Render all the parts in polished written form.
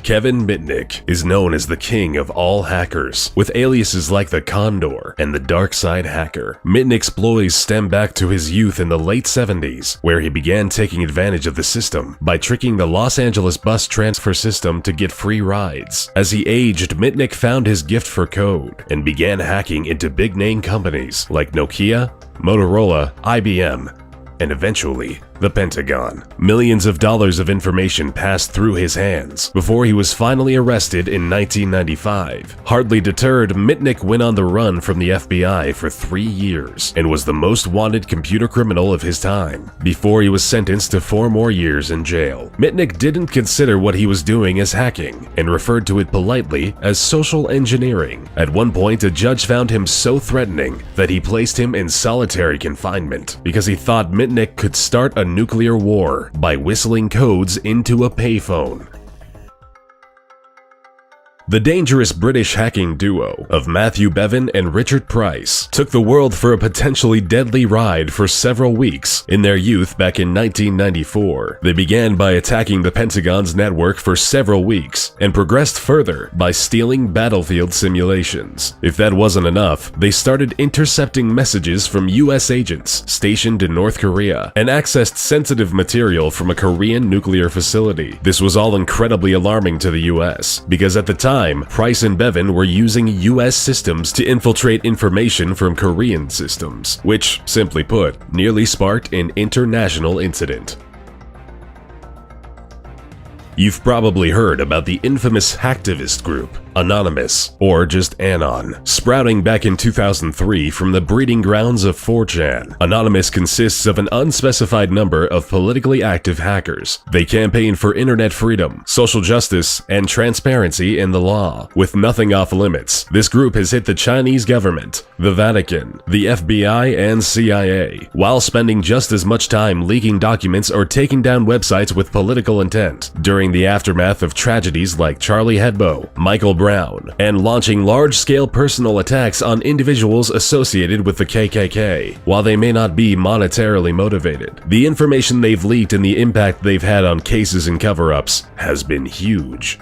Kevin Mitnick is known as the king of all hackers, with aliases like the Condor and the Dark Side Hacker. Mitnick's exploits stem back to his youth in the late 70s, where he began taking advantage of the system by tricking the Los Angeles bus transfer system to get free rides. As he aged, Mitnick found his gift for code and began hacking into big-name companies like Nokia, Motorola, IBM, and eventually, the Pentagon. Millions of dollars of information passed through his hands before he was finally arrested in 1995. Hardly deterred, Mitnick went on the run from the FBI for 3 years and was the most wanted computer criminal of his time, before he was sentenced to 4 more years in jail. Mitnick didn't consider what he was doing as hacking and referred to it politely as social engineering. At one point, a judge found him so threatening that he placed him in solitary confinement because he thought Mitnick could start a nuclear war by whistling codes into a payphone. The dangerous British hacking duo of Matthew Bevan and Richard Price took the world for a potentially deadly ride for several weeks in their youth back in 1994. They began by attacking the Pentagon's network for several weeks and progressed further by stealing battlefield simulations. If that wasn't enough, they started intercepting messages from US agents stationed in North Korea and accessed sensitive material from a Korean nuclear facility. This was all incredibly alarming to the US because at the time, Price and Bevan were using US systems to infiltrate information from Korean systems, which, simply put, nearly sparked an international incident. You've probably heard about the infamous hacktivist group, Anonymous, or just Anon, sprouting back in 2003 from the breeding grounds of 4chan. Anonymous consists of an unspecified number of politically active hackers. They campaign for internet freedom, social justice, and transparency in the law. With nothing off limits, this group has hit the Chinese government, the Vatican, the FBI, and CIA, while spending just as much time leaking documents or taking down websites with political intent during the aftermath of tragedies like Charlie Hebdo, Michael Brown, and launching large-scale personal attacks on individuals associated with the KKK. While they may not be monetarily motivated, the information they've leaked and the impact they've had on cases and cover-ups has been huge.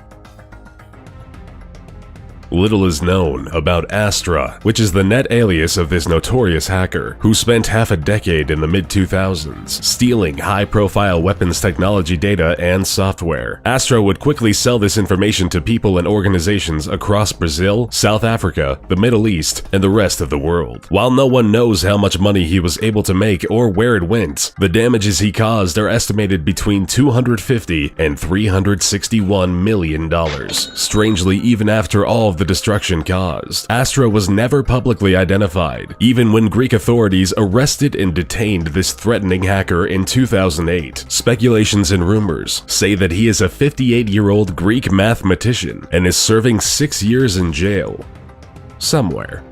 Little is known about Astra, which is the net alias of this notorious hacker who spent half a decade in the mid-2000s stealing high-profile weapons technology data and software. Astra would quickly sell this information to people and organizations across Brazil, South Africa, the Middle East, and the rest of the world. While no one knows how much money he was able to make or where it went, the damages he caused are estimated between $250 and $361 million. Strangely, even after all of the destruction caused, Astra was never publicly identified, even when Greek authorities arrested and detained this threatening hacker in 2008. Speculations and rumors say that he is a 58-year-old Greek mathematician and is serving 6 years in jail somewhere.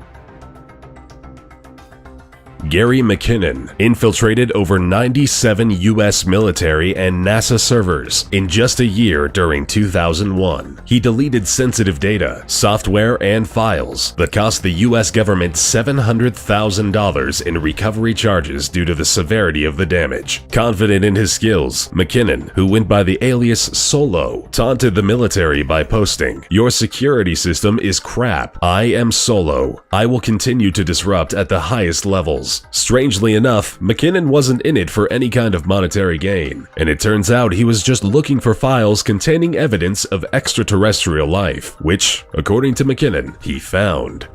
Gary McKinnon infiltrated over 97 US military and NASA servers in just a year during 2001. He deleted sensitive data, software, and files that cost the US government $700,000 in recovery charges due to the severity of the damage. Confident in his skills, McKinnon, who went by the alias Solo, taunted the military by posting, "Your security system is crap. I am Solo. I will continue to disrupt at the highest levels." Strangely enough, McKinnon wasn't in it for any kind of monetary gain, and it turns out he was just looking for files containing evidence of extraterrestrial life, which, according to McKinnon, he found.